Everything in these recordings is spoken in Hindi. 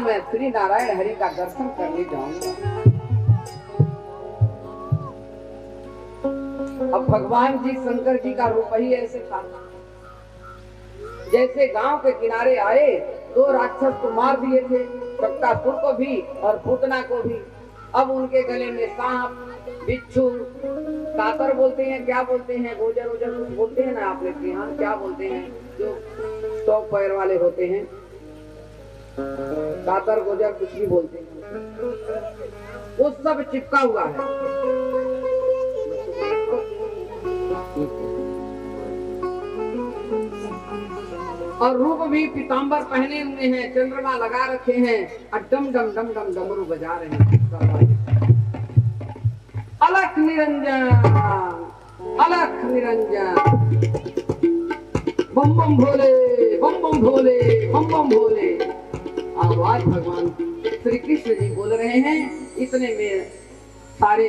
मैं श्री नारायण हरि का दर्शन करने जाऊंगा। अब भगवान जी शंकर जी का रूप ही ऐसे था, जैसे गांव के किनारे आए, दो राक्षस को मार दिए थे, शक्तासुर को भी और पूतना को भी। अब उनके गले में सांप, बिच्छू, कातर बोलते हैं, क्या बोलते हैं, गोजर वोजर कुछ बोलते हैं ना आपने यहाँ, क्या बोलते हैं जो 100 पैर वाले होते हैं, कातर गोजर कुछ भी बोलते हैं, वो सब चिपका हुआ है। और रूप भी पीतांबर पहने हुए हैं, चंद्रमा लगा रखे हैं, और डम डम डम डम डमरू बजा रहे हैं। अलख निरंजन, अलख निरंजन, बम बम भोले, बम बम भोले, बम बम भोले। आवाज भगवान श्री कृष्ण जी बोल रहे हैं। इतने में सारे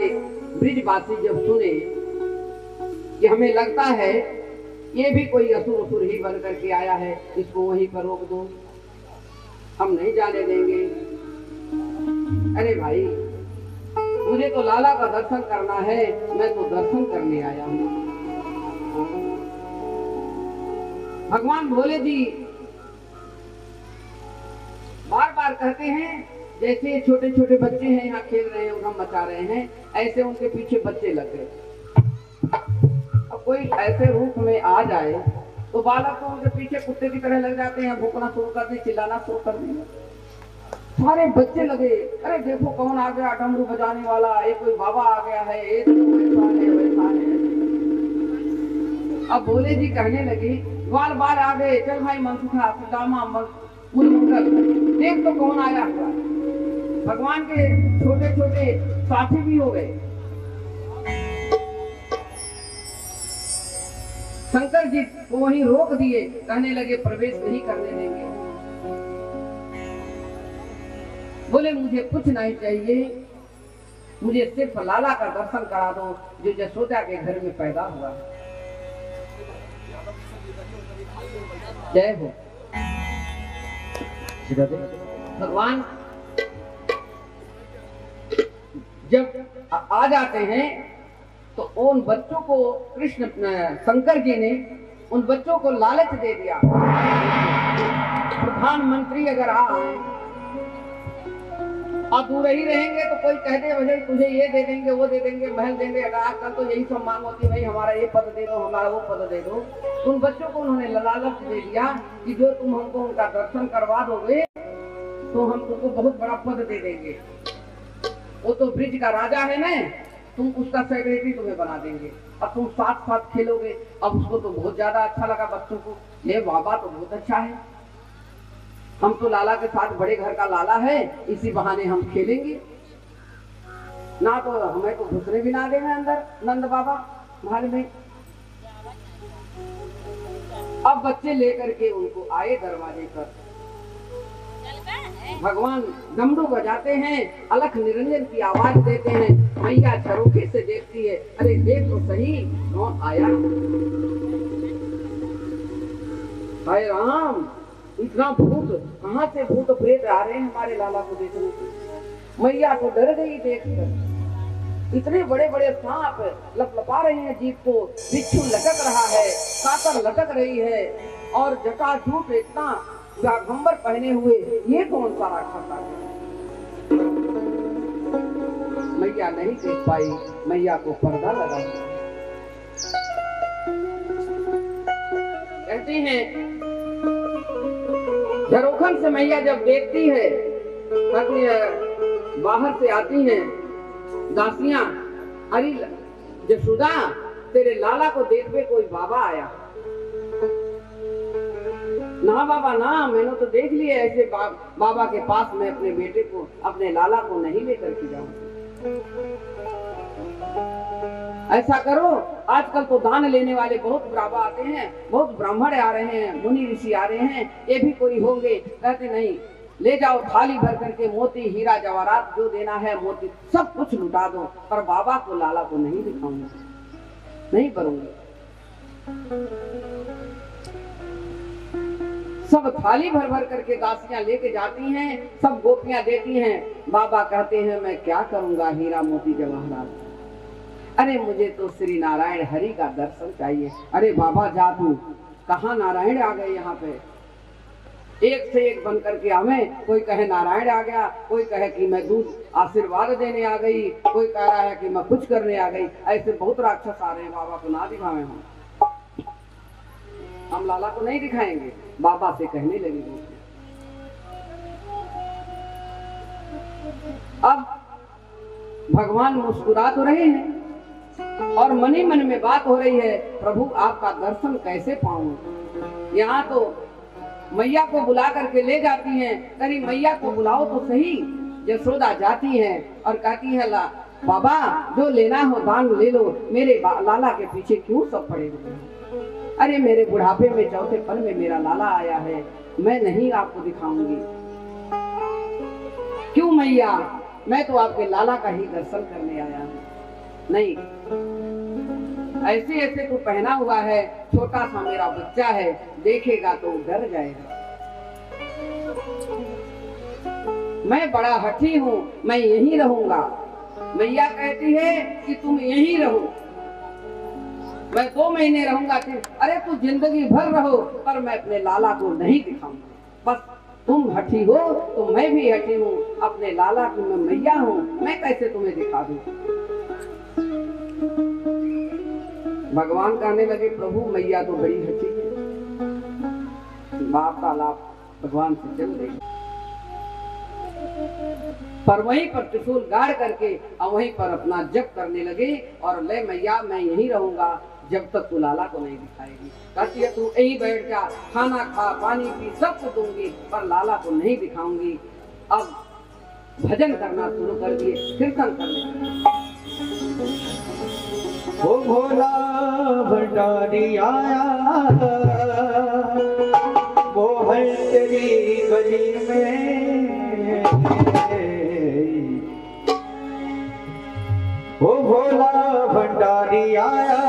ब्रिजवासी जब सुने कि हमें लगता है ये भी कोई असुर ही बन करके आया है, इसको वहीं पर रोक दो, हम नहीं जाने देंगे। अरे भाई, मुझे तो लाला का दर्शन करना है, मैं तो दर्शन करने आया हूँ। भगवान भोले जी बार बार कहते हैं, जैसे छोटे छोटे बच्चे हैं यहाँ खेल रहे हैं, उधम मचा रहे हैं, ऐसे उनके पीछे बच्चे लग गए। अब कोई ऐसे रूप में आ जाए तो बालक तो उनके पीछे कुत्ते की तरह लग जाते हैं, भूखना शुरू कर दे, चिल्लाना शुरू कर दिया। सारे बच्चे लगे, अरे देखो कौन आ गया डमरू बजाने वाला, एक कोई बाबा आ गया है, एक वैसा है वैसा है। अब भोले जी कहने लगे, बाल बाल आ गए, चल भाई मनसुखा सुदामा मुनमुंगल, देख तो कौन आया हुआ। भगवान के छोटे छोटे साथी भी हो गए। शंकर जी को वहीं रोक दिए, कहने लगे प्रवेश नहीं करने देंगे। बोले मुझे कुछ नहीं चाहिए, मुझे सिर्फ लाला का दर्शन करा दो जो यशोदा के घर में पैदा हुआ है। जय हो। भगवान जब आ जाते हैं तो उन बच्चों को कृष्ण शंकर जी ने उन बच्चों को लालच दे दिया। प्रधानमंत्री अगर आए और दूर ही रहेंगे तो कोई कह दे भाई तुझे ये दे देंगे, वो दे देंगे, महल देंगे, अगर आजकल तो यही सब मांग होती है, भाई हमारा ये पद दे दो, हमारा वो पद दे दो। उन बच्चों को उन्होंने लालच दे दिया कि जो तुम हमको उनका दर्शन करवा दोगे तो हम तुमको बहुत बड़ा पद दे देंगे। वो तो ब्रिज का राजा है ना, तुम उसका सेक्रेटरी तुम्हें बना देंगे, अब तुम साथ साथ खेलोगे। अब उसको तो बहुत ज्यादा अच्छा लगा बच्चों को, ये बाबा तो बहुत अच्छा है, हम तो लाला के साथ बड़े घर का लाला है, इसी बहाने हम खेलेंगे ना, तो हमें तो घुसने भी ना देंगे अंदर नंद बाबा महल में। अब बच्चे लेकर के उनको आए दरवाजे पर। भगवान डमरू बजाते हैं, अलख निरंजन की आवाज देते हैं। मैया झरोखे से देखती है, अरे देख तो सही कौन आया। हाय राम, इतना भूत, कहाँ से भूत प्रेत आ रहे हैं हमारे लाला को देखने को। मैया तो डर गई देखकर, इतने बड़े बड़े सांप लपलपा रहे हैं जीभ को, बिच्छू लटक रहा है, कातर लटक रही है, और जटाजूट इतना घंबर पहने हुए, ये कौन सा राक्षस है। मैया नहीं देख पाई, मैया को पर्दा लगा। कहती हैं झरोखन से मैया जब देखती है, बाहर से आती हैं दासियां, अरे यशोदा तेरे लाला को देखने कोई बाबा आया। ना बाबा ना, मैंने तो देख लिया ऐसे बाबा के पास मैं अपने बेटे को, अपने लाला को नहीं लेकर के जाऊं। ऐसा करो, आजकल तो दान लेने वाले बहुत बाबा आते हैं, बहुत ब्राह्मण आ रहे हैं, मुनि ऋषि आ रहे हैं, ये भी कोई होंगे। कहते नहीं, ले जाओ थाली भर करके, मोती हीरा जवाहरात जो देना है मोती सब कुछ लुटा दो, पर बाबा को लाला को नहीं दिखाऊंगा, नहीं करूंगी। सब थाली भर भर करके दासियां लेके जाती हैं, सब गोपियां देती हैं। बाबा कहते हैं मैं क्या करूंगा हीरा मोती जवाहरात, अरे मुझे तो श्री नारायण हरि का दर्शन चाहिए। अरे बाबा जा तू, कहाँ नारायण आ गए यहाँ पे, एक से एक बन करके हमें, कोई कहे नारायण आ गया, कोई कहे कि मैं दूध आशीर्वाद देने आ गई, कोई कह रहा है कि मैं कुछ करने आ गई। ऐसे बहुत राक्षस आ रहे हैं, बाबा को ना दिखावे, हम लाला को नहीं दिखाएंगे। बाबा से कहने लगी। अब भगवान मुस्कुरा तो रहे हैं और मन ही मन में बात हो रही है, प्रभु आपका दर्शन कैसे पाऊं। यहाँ तो मैया को बुला करके ले जाती हैं, कहीं मैया को बुलाओ तो सही। यशोदा जाती है और कहती है ला बाबा जो लेना हो दान ले लो, मेरे लाला के पीछे क्यों सब पड़े हुए हैं। अरे मेरे बुढ़ापे में चौथे पल में मेरा लाला आया है, मैं नहीं आपको दिखाऊंगी। क्यों मैया, मैं तो आपके लाला का ही दर्शन करने आया हूँ। नहीं, ऐसे ऐसे तो पहना हुआ है, छोटा सा मेरा बच्चा है, देखेगा तो डर जाएगा। मैं बड़ा हठी हूँ, मैं यहीं रहूंगा। मैया कहती है कि तुम यहीं रहो, मैं 2 महीने रहूंगा। अरे तू जिंदगी भर रहो, पर मैं अपने लाला को नहीं दिखाऊंगा। बस तुम हठी हो तो मैं भी हठी हूँ, अपने लाला की मैं मैया हूँ, मैं कैसे तुम्हें दिखा दूं। भगवान कहने लगे प्रभु मैया तो बड़ी हठी है, वार्तालाप भगवान से चल रही। पर वहीं पर त्रिशूल गाड़ करके और वहीं पर अपना जप करने लगे और ले मैया मैं यहीं रहूंगा जब तक तू लाला को नहीं दिखाएगी। कहती है तू यहीं बैठ जा, खाना खा पानी पी सब कुछ दूंगी, पर लाला को नहीं दिखाऊंगी। अब भजन करना शुरू कर दिए, कीर्तन करने लगे। ओ भोला भंडारी आया, वो है तेरी गली में। ओ भोला भंडारी आया,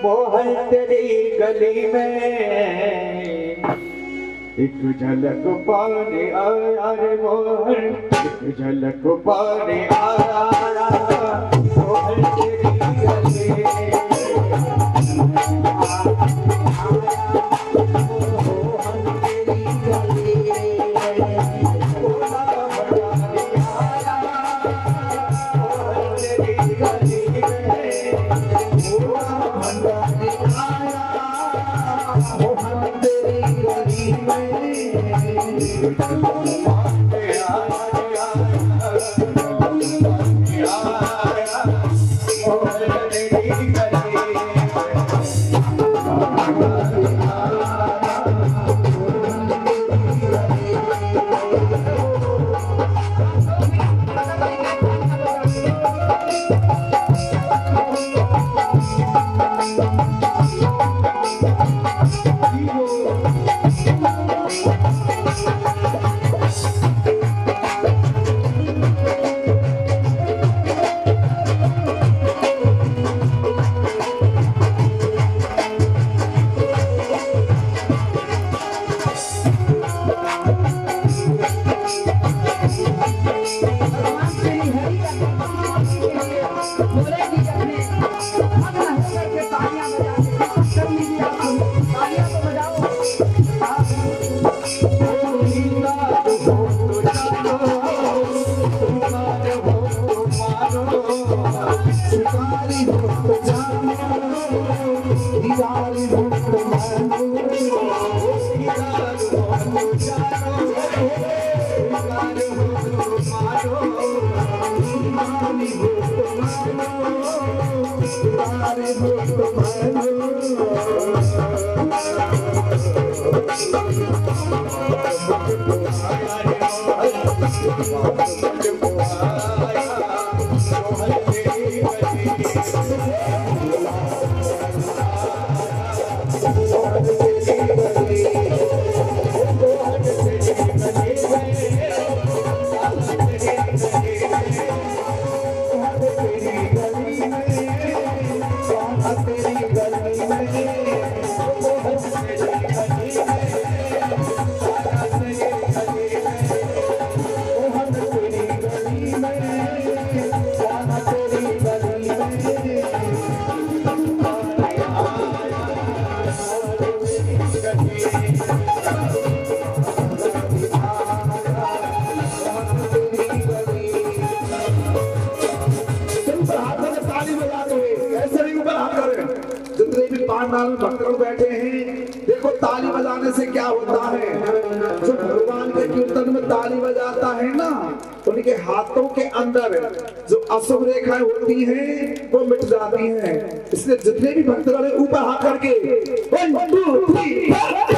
वो है तेरी गली में। एक झलक पाने आया रे मोहन, एक झलक पाने आया, वो है तेरी गली में। तेरी गली में दरबार में भक्त लोग बैठे हैं। देखो ताली बजाने से क्या होता है, जो भगवान के कीर्तन में ताली बजाता है ना, उनके हाथों के अंदर जो अशुभ रेखाएं होती हैं वो मिट जाती हैं। इसलिए जितने भी भक्त लोग ऊपर हाथ करके 1 2 3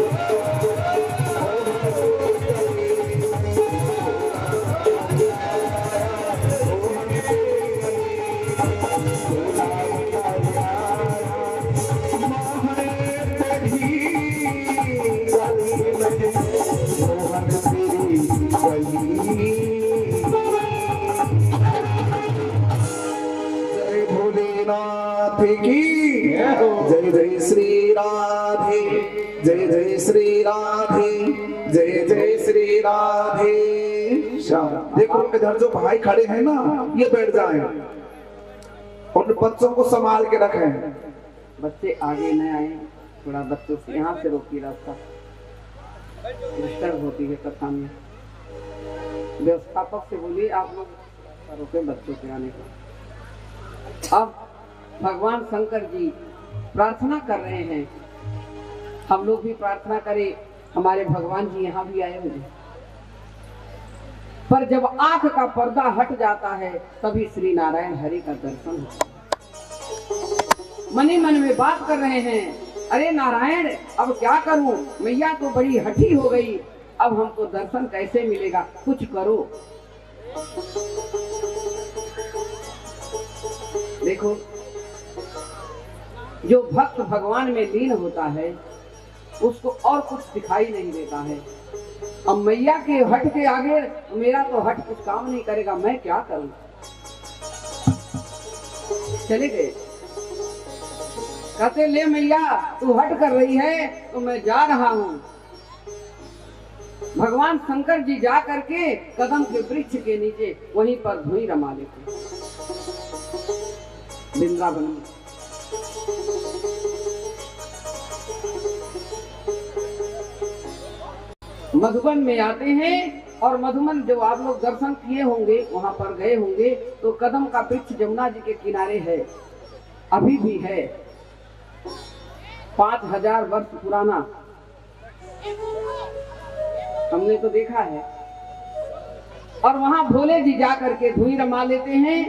Oh श्री राधे, जय जय श्री राधे श्याम। देखो इधर जो भाई खड़े हैं ना, ये बैठ जाएं और बच्चों को संभाल के रखें। बच्चे आगे न आए, थोड़ा बच्चों से यहाँ से रोकिए, रास्ता डिस्टर्ब होती है कथा में। व्यवस्थापक से बोलिए आप लोग रोके बच्चों के आने को। अब भगवान शंकर जी प्रार्थना कर रहे हैं, हम लोग भी प्रार्थना करें, हमारे भगवान जी यहाँ भी आए हुए। पर जब आंख का पर्दा हट जाता है तभी श्री नारायण हरि का दर्शन होता है। मन ही मन में बात कर रहे हैं, अरे नारायण अब क्या करूं, मैया तो बड़ी हठी हो गई, अब हमको दर्शन कैसे मिलेगा, कुछ करो। देखो जो भक्त भगवान में लीन होता है उसको और कुछ दिखाई नहीं देता है। अब मैया के हट के आगे मेरा तो हट कुछ काम नहीं करेगा, मैं क्या करूं। चले गए, कहते ले मैया तू हट कर रही है तो मैं जा रहा हूं। भगवान शंकर जी जा करके कदम के वृक्ष के नीचे वहीं पर धुई रमा लेते वृंदावन में। मधुबन में आते हैं और मधुबन जो आप लोग दर्शन किए होंगे, वहां पर गए होंगे तो कदम का वृक्ष जमुना जी के किनारे है, अभी भी है, 5000 वर्ष पुराना, हमने तो देखा है। और वहां भोले जी जा करके धुई रमा लेते हैं।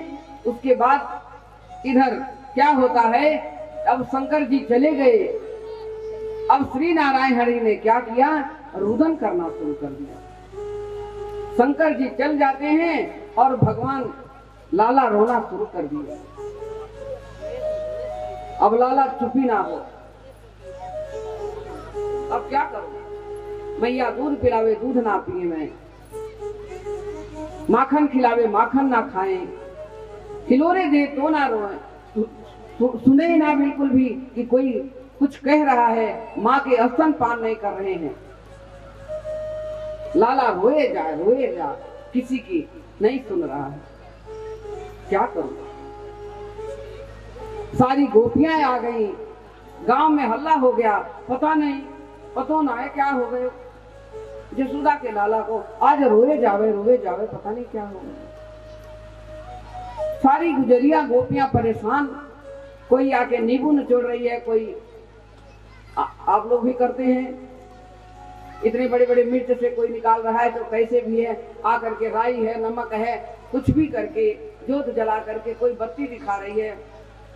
उसके बाद इधर क्या होता है, अब शंकर जी चले गए, अब श्री नारायण हरि ने क्या किया, रुदन करना शुरू कर दिया। शंकर जी चल जाते हैं और भगवान लाला रोना शुरू कर दिया। अब लाला चुपी ना हो, अब क्या करूं, मैया दूध पिलावे दूध ना पिए, मैं माखन खिलावे माखन ना खाए, खिलोरे दे तो ना रोए, सुने ना बिल्कुल भी कि कोई कुछ कह रहा है, माँ के स्तन पान नहीं कर रहे हैं। लाला रोए जा, किसी की नहीं सुन रहा है, क्या करूं। सारी गोपियां आ गई, गांव में हल्ला हो गया, पता नहीं पतो ना है क्या हो गए। जसोदा के लाला को आज रोए जावे, पता नहीं क्या हो गया। सारी गुजरिया गोपियां परेशान, कोई आके नींबू निचोड़ रही है, कोई आप लोग भी करते हैं, इतने बड़े बड़े मिर्च से कोई निकाल रहा है तो कैसे भी है, आकर के राई है, नमक है, कुछ भी करके जोत जला करके कोई बत्ती दिखा रही है,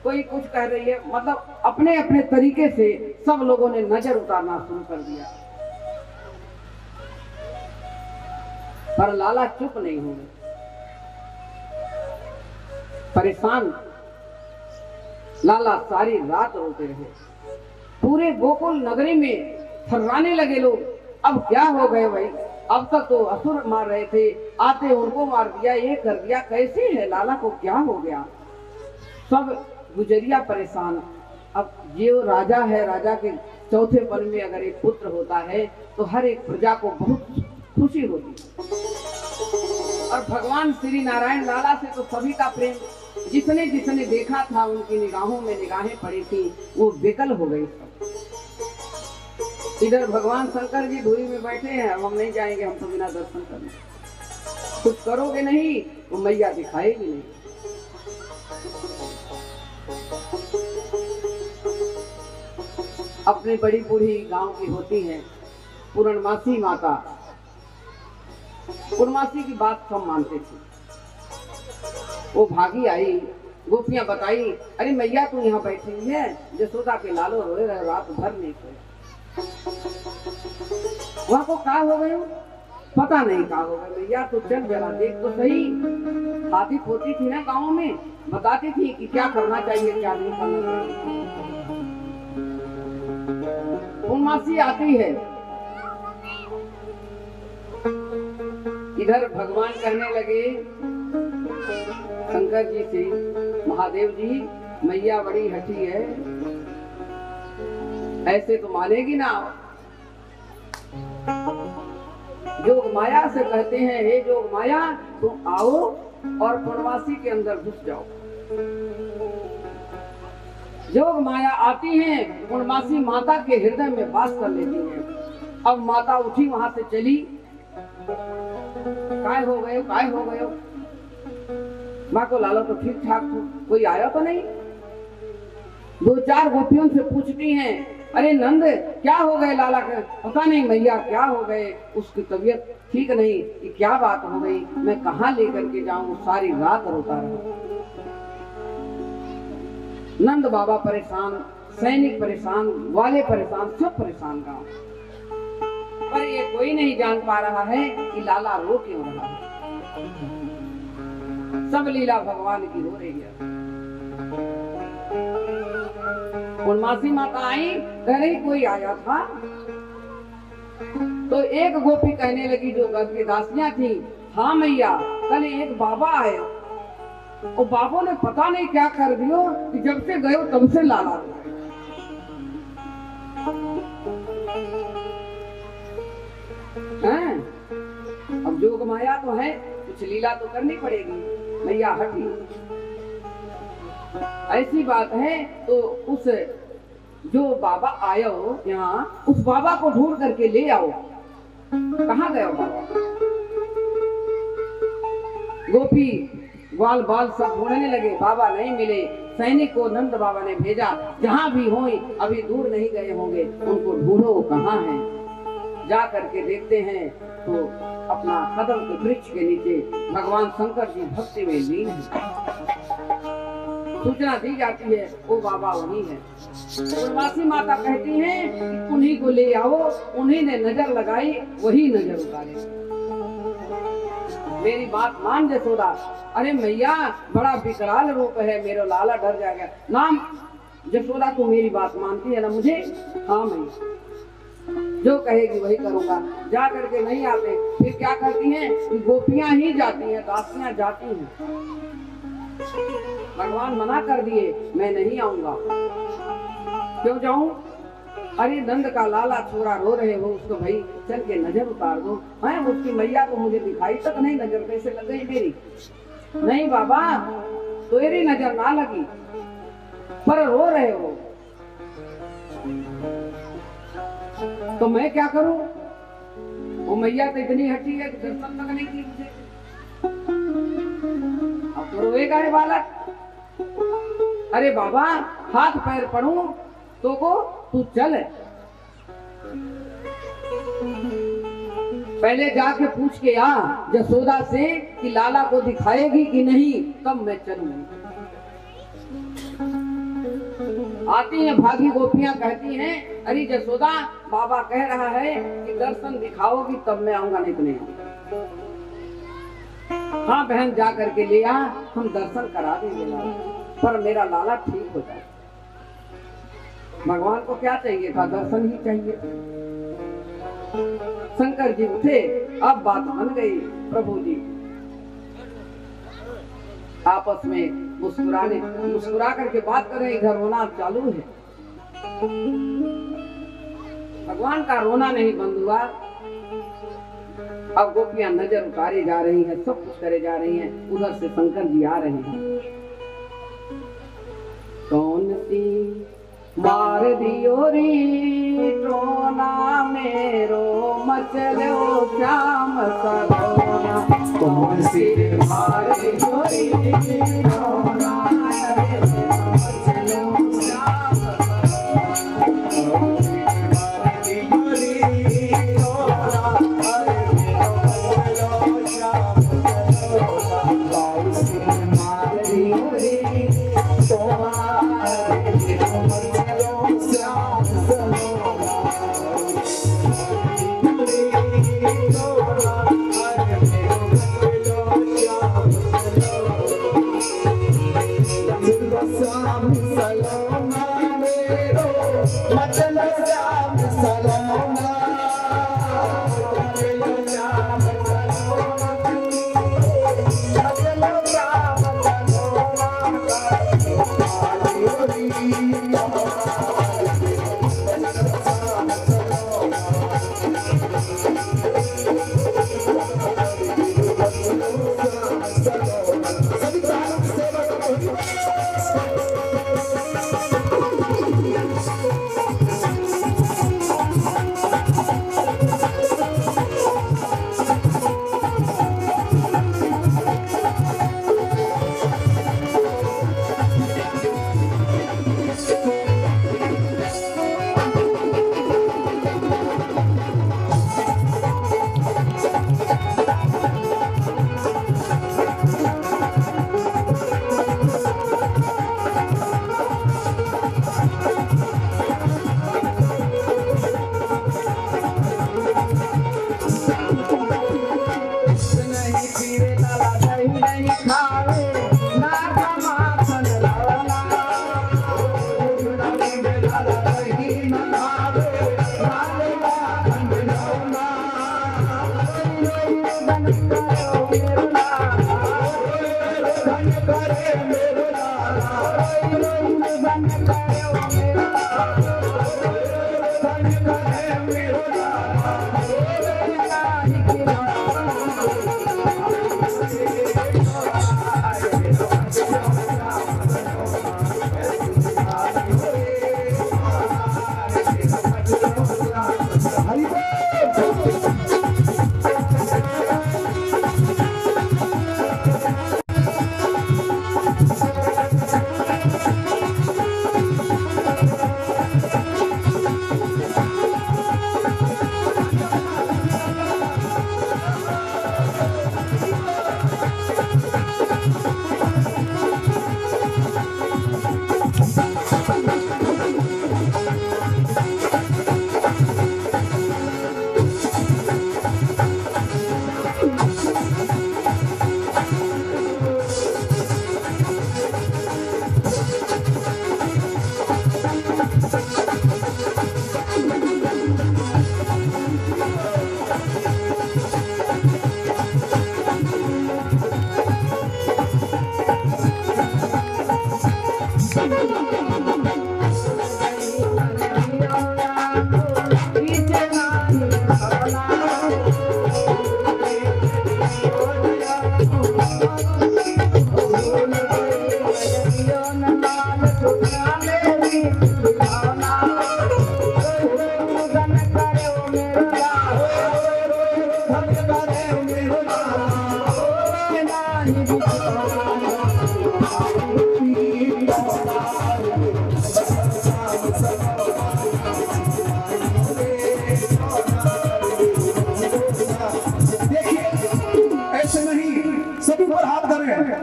कोई कुछ कह रही है, मतलब अपने अपने तरीके से सब लोगों ने नजर उतारना शुरू कर दिया। पर लाला चुप नहीं हुए, परेशान लाला सारी रात रोते रहे। पूरे गोकुल नगरी में थर्राने लगे लोग, अब क्या हो गए भाई, अब तक तो असुर मार रहे थे, आते उनको मार दिया, ये कर दिया, कैसे है, लाला को क्या हो गया। सब गुजरिया परेशान। अब ये राजा है, राजा के चौथे पल में अगर एक पुत्र होता है तो हर एक प्रजा को बहुत खुशी होती है। और भगवान श्री नारायण लाला से तो सभी का प्रेम, जिसने जिसने देखा था उनकी निगाहों में निगाहें पड़ी थी, वो बेकल हो गई। इधर भगवान शंकर जी धूरी में बैठे हैं, हम नहीं जाएंगे, हम तो बिना दर्शन करने, कुछ करोगे नहीं तो मैया दिखाएगी नहीं। अपने बड़ी बूढ़ी गांव की होती है पूर्णमासी माता, पूर्णमासी की बात सब मानते थे। वो भागी आई, गोपियां बताई, अरे मैया तू यहाँ बैठी हुई है, जसोदा के लालो रोए रहे, रात भर नहीं सोए। वहां को क्या हो गए, पता नहीं क्या हो गया, मैया तू चल जरा देख तो सही। आती पोती थी ना गाँव में, बताती थी कि क्या करना चाहिए क्या नहीं करना चाहिए। पूर्णमासी आती है, इधर भगवान कहने लगे शंकर जी से, महादेव जी मैया बड़ी हठी है, ऐसे तो मानेगी ना, जोग माया से कहते हैं, हे जोग माया तुम आओ और पूर्णवासी के अंदर घुस जाओ। जोग माया आती है, पूर्णवासी माता के हृदय में वास कर लेती है। अब माता उठी वहां से चली, काय हो गए, काय हो गए? माँ को लाला तो ठीक ठाक थी, कोई आया तो नहीं। दो चार गोपियों से पूछती हैं, अरे नंद क्या हो गए लाला के? पता नहीं मैया क्या हो गए, उसकी तबीयत ठीक नहीं, ये क्या बात हो गई, मैं कहाँ लेकर के जाऊं? सारी रात रोता रहा। नंद बाबा परेशान, सैनिक परेशान, वाले परेशान, सब परेशान गांव। पर ये कोई नहीं जान पा रहा है कि लाला रो क्यों रहा है। सब लीला भगवान की हो रही है। पूर्णमासी माता आई, कह रही कोई आया था। तो एक गोपी कहने लगी जो घर की दासियां थी, हाँ मैया कल एक बाबा आए, और बाबू ने पता नहीं क्या कर दियो कि जब से गए तब से लाला हैं। अब जोग माया तो है, कुछ लीला तो करनी पड़ेगी। मैया हटी, ऐसी बात है तो उस जो बाबा आया हो यहाँ, उस बाबा को ढूंढ करके ले आओ। कहाँ गया बाबा? गोपी ग्वाल बाल सब ढूंढने लगे, बाबा नहीं मिले। सैनिक को नंद बाबा ने भेजा, जहाँ भी हो अभी दूर नहीं गए होंगे, उनको ढूंढो कहाँ हैं। जा करके देखते हैं तो अपना कदम के वृक्ष के नीचे भगवान शंकर जी भक्ति में लीन है। सूचना दी जाती है वो बाबा वही है। पूर्णमासी माता कहती हैं कि उन्हीं को ले आओ, उन्हीं ने नजर लगाई, वही नजर उतारे। मेरी बात मान जसोदा। अरे मैया बड़ा विकराल रूप है, मेरा लाला डर जाएगा। नाम जसोदा तू मेरी बात मानती है ना मुझे? हाँ मैया, जो कहेगी वही करूंगा। जा करके नहीं आते, फिर क्या करती हैं? गोपियां ही जाती हैं, दासियां जाती हैं। भगवान मना कर दिए, मैं नहीं आऊंगा। क्यों जाऊं? अरे नंद का लाला छोरा रो रहे हो, उसको भाई चल के नजर उतार दो। मैं उसकी मैया को मुझे दिखाई तक नहीं, नजर कैसे लग गई मेरी? नहीं बाबा तेरी नजर ना लगी, पर रो रहे हो तो मैं क्या करूं? वो मैया तो इतनी हटी है कि दर्शन तक नहीं की मुझे। अब तो रोएगा ये बालक। अरे बाबा हाथ पैर पड़ूं तो को तू चल, पहले जाके पूछ के आ जसोदा से कि लाला को दिखाएगी कि नहीं, तब मैं चलूंगी। आती हैं भागी गोपियां, कहती हैं अरे जसोदा बाबा कह रहा है कि दर्शन दिखाओगी तब मैं आऊंगा, नहीं तो नहीं आऊंगा। हाँ बहन जा करके ले आ, हम दर्शन करा देंगे लाला, पर मेरा लाला ठीक हो जाए। भगवान को क्या चाहिए था? दर्शन ही चाहिए। शंकर जी उठे, अब बात बन गई। प्रभु जी आपस में मुस्कुरा करके बात करें, इधर रोना चालू है। भगवान का रोना नहीं बंद हुआ। अब गोपियां नजर उतारी जा रही हैं, सब कुछ करे जा रही हैं। उधर से शंकर जी आ रहे हैं। कौन सी मार दियो री टोना मेरो मचलो श्याम सरोना। कौन सी मार दियो री टोना मेरो मचलो श्याम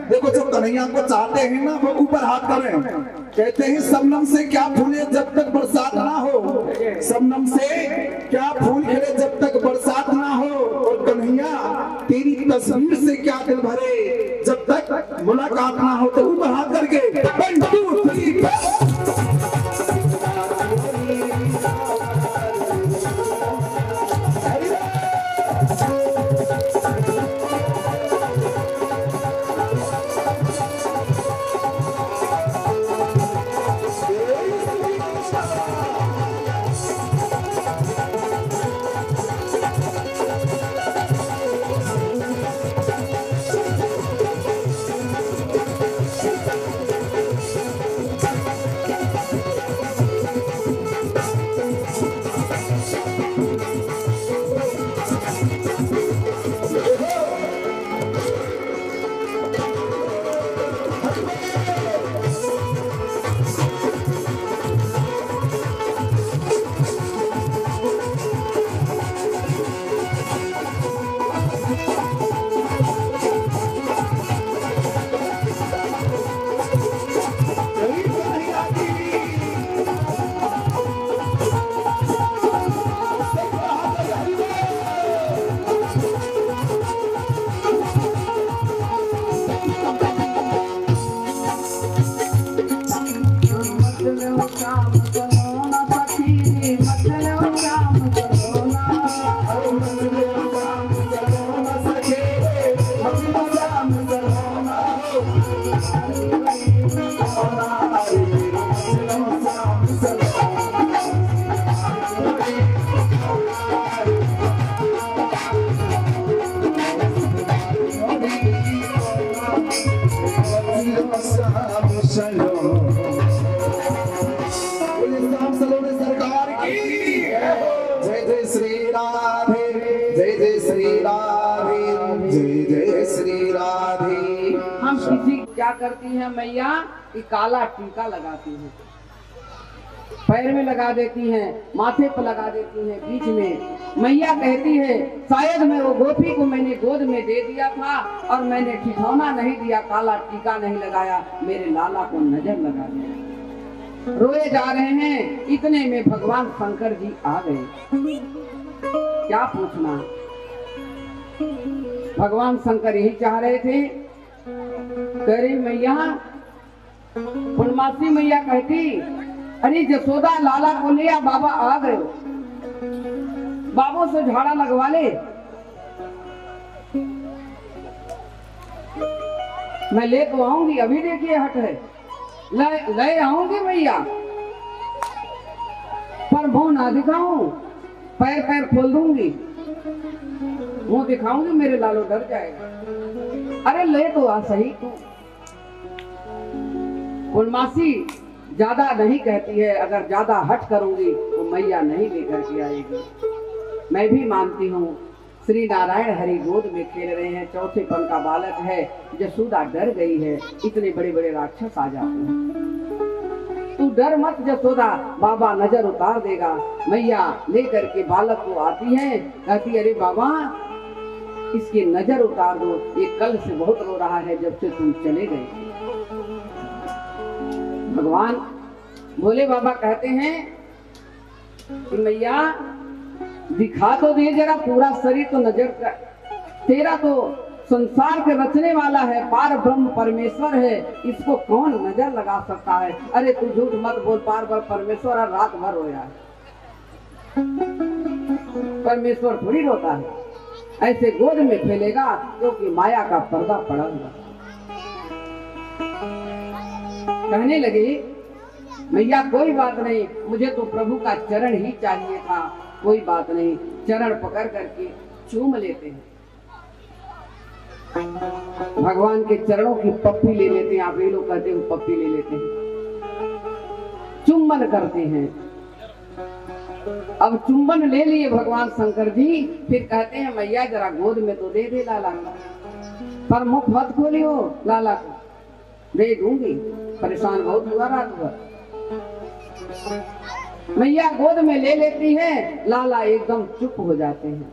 देखो जो कन्हैया को चाहते हैं ना वो ऊपर हाथ करें। कहते हैं शबनम से क्या फूले जब तक बरसात ना हो, शबनम से क्या फूल खिले जब तक बरसात ना हो, और कन्हैया तेरी तस्वीर से क्या दिल भरे जब तक मुलाकात ना हो। तो ऊपर हाथ करके 1 2 3 क्या करती है मैया कि काला टीका लगाती है, पैर में लगा देती हैं, माथे पर लगा देती हैं, बीच में। मैया कहती है शायद मैं वो गोपी को मैंने गोद में दे दिया था और मैंने ठिठौना नहीं दिया, काला टीका नहीं लगाया, मेरे लाला को नजर लगा दिया। रोए जा रहे हैं, इतने में भगवान शंकर जी आ गए। क्या पूछना, भगवान शंकर यही चाह रहे थे। कह रही मैया, पूर्णमासी मैया कहती अरे जसोदा लाला को ले आ, बाबा आ गए, बाबों से झाड़ा लगवा ले। मैं ले तो आऊंगी, अभी देखिए हट है, ले आऊंगी मैया, पर भौं ना दिखाऊं, पैर पैर खोल दूंगी। मुंह दिखाऊंगी मेरे लालो डर जाएगा। अरे ले तो आ सही तू। पूर्णमासी ज्यादा नहीं कहती है, अगर ज्यादा हट करूंगी तो मैया नहीं लेकर के आएगी। मैं भी मानती हूँ श्री नारायण हरि गोद में खेल रहे हैं, चौथे पल का बालक है। जसोदा डर गई है, इतने बड़े बड़े राक्षस आ जाते हैं। तू डर मत जसोदा, बाबा नजर उतार देगा। मैया लेकर के बालक को आती है, कहती अरे बाबा इसकी नजर उतार दो, ये कल से बहुत रो रहा है जब से तुम चले गए। भगवान भोले बाबा कहते हैं कि मैया दिखा तो दे जरा पूरा शरीर तो नजर कर, तेरा तो संसार के रचने वाला है, पार ब्रह्म परमेश्वर है, इसको कौन नजर लगा सकता है। अरे तू झूठ मत बोल, पार ब्रह्म परमेश्वर और रात भर रोया है। परमेश्वर थोड़ी रोता है, ऐसे गोद में फैलेगा क्योंकि माया का पर्दा पड़ा हुआ। कहने लगे मैया कोई बात नहीं, मुझे तो प्रभु का चरण ही चाहिए था, कोई बात नहीं। चरण पकड़ करके चूम लेते हैं, भगवान के चरणों की पप्पी ले लेते हैं। आप ये लोग कहते हैं पप्पी ले लेते हैं, चुम्बन करते हैं। अब चुम्बन ले लिए भगवान शंकर जी, फिर कहते हैं मैया जरा गोद में तो दे दे लाला, पर मुख मत खोलियो, लाला को दे दूंगी, परेशान बहुत हुआ रात भर। मैया गोद में ले लेती है, लाला एकदम चुप हो जाते हैं।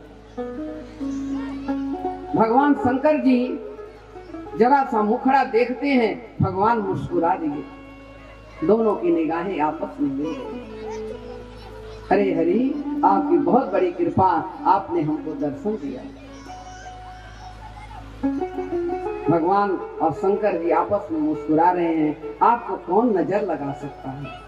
भगवान शंकर जी जरा सा मुखड़ा देखते हैं, भगवान मुस्कुरा दिए, दोनों की निगाहें आपस में मिल गई। हरे हरि आपकी बहुत बड़ी कृपा, आपने हमको दर्शन दिया। भगवान और शंकर जी आपस में मुस्कुरा रहे हैं, आपको कौन नजर लगा सकता है।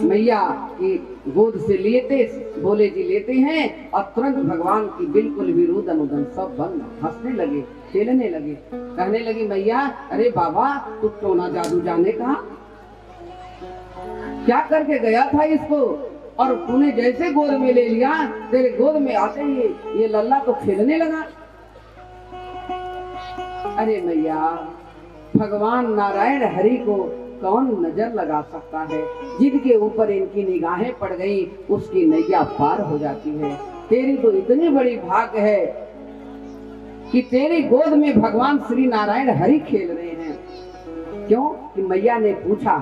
मैया की गोद से लेते भोले जी लेते हैं और तुरंत भगवान की बिल्कुल भी रुदन उदन सब बंद, हंसने लगे, खेलने लगे। कहने लगी मैया अरे बाबा तू टोना जादू जाने का, क्या करके गया था इसको, और तूने जैसे गोद में ले लिया, तेरे गोद में आते ही ये लल्ला तो खेलने लगा। अरे मैया भगवान नारायण हरि को कौन नजर लगा सकता है, जिनके ऊपर इनकी निगाहें पड़ गई उसकी नैया पार हो जाती है। तेरी तो इतनी बड़ी भाग्य है कि तेरी गोद में भगवान श्री नारायण हरि खेल रहे हैं। क्यों कि मैया ने पूछा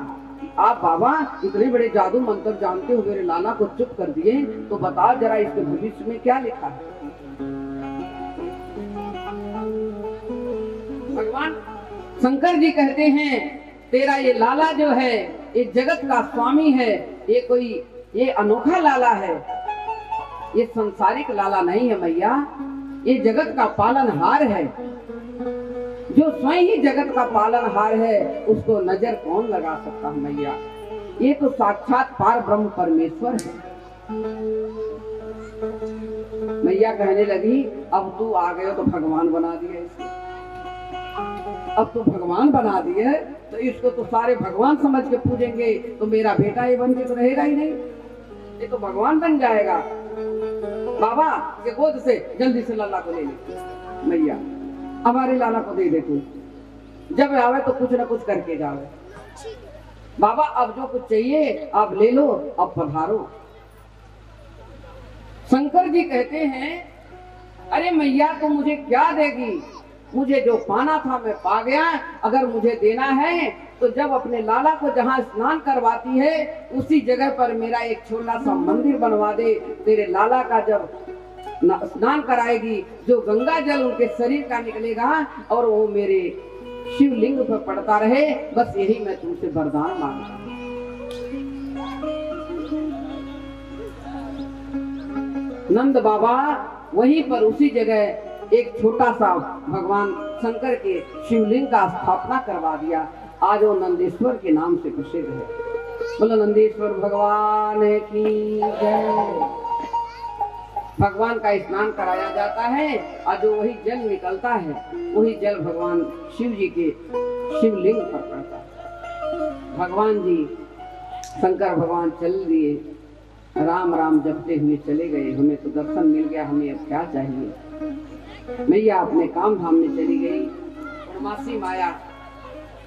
आप बाबा इतने बड़े जादू मंत्र जानते हो, मेरे लाला को चुप कर दिए, तो बताओ जरा इसके भविष्य में क्या लिखा है। भगवान शंकर जी कहते हैं तेरा ये लाला जो है ये जगत का स्वामी है, ये अनोखा लाला है, ये संसारिक लाला नहीं है मैया, ये जगत का पालनहार है। जो स्वयं ही जगत का पालनहार है उसको नजर कौन लगा सकता है मैया, ये तो साक्षात पार ब्रह्म परमेश्वर है। मैया कहने लगी अब तू आ गए तो भगवान बना दिए इसको, अब तो भगवान बना दिए तो इसको तो सारे भगवान समझ के पूजेंगे, तो मेरा बेटा ये बन के तो रहेगा ही नहीं, ये तो भगवान बन जाएगा। बाबा के गोद से जल्दी से लाला को ले ले, मैया हमारे लाला को दे दे, तू जब आवे तो कुछ ना कुछ करके जावे। बाबा अब जो कुछ चाहिए आप ले लो, अब पधारो। शंकर जी कहते हैं अरे मैया तो मुझे क्या देगी, मुझे जो पाना था मैं पा गया, अगर मुझे देना है तो जब अपने लाला को जहाँ स्नान करवाती है उसी जगह पर मेरा एक छोटा सा मंदिर बनवा दे। तेरे लाला का जब स्नान कराएगी जो गंगा जल उनके शरीर का निकलेगा और वो मेरे शिवलिंग पर पड़ता रहे, बस यही मैं तुमसे वरदान मांगता हूँ। नंद बाबा वहीं पर उसी जगह एक छोटा सा भगवान शंकर के शिवलिंग का स्थापना करवा दिया। आज वो नंदेश्वर के नाम से प्रसिद्ध है। बोलो नंदेश्वर भगवान की जय। भगवान का स्नान कराया जाता है और जो वही जल निकलता है वही जल भगवान शिव जी के शिवलिंग पर पड़ता है। भगवान जी शंकर भगवान चल दिए राम राम जपते हुए चले गए। हमें तो दर्शन मिल गया, हमें अब क्या चाहिए। मैया अपने काम धाम में चली गई। पूर्णमासी माया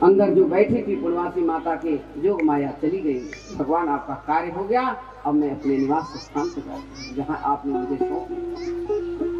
अंदर जो बैठी थी, पूर्णमासी माता के जोग माया चली गई। भगवान आपका कार्य हो गया, अब मैं अपने निवास स्थान पर जाऊँ जहाँ आपने मुझे सौंप दिया।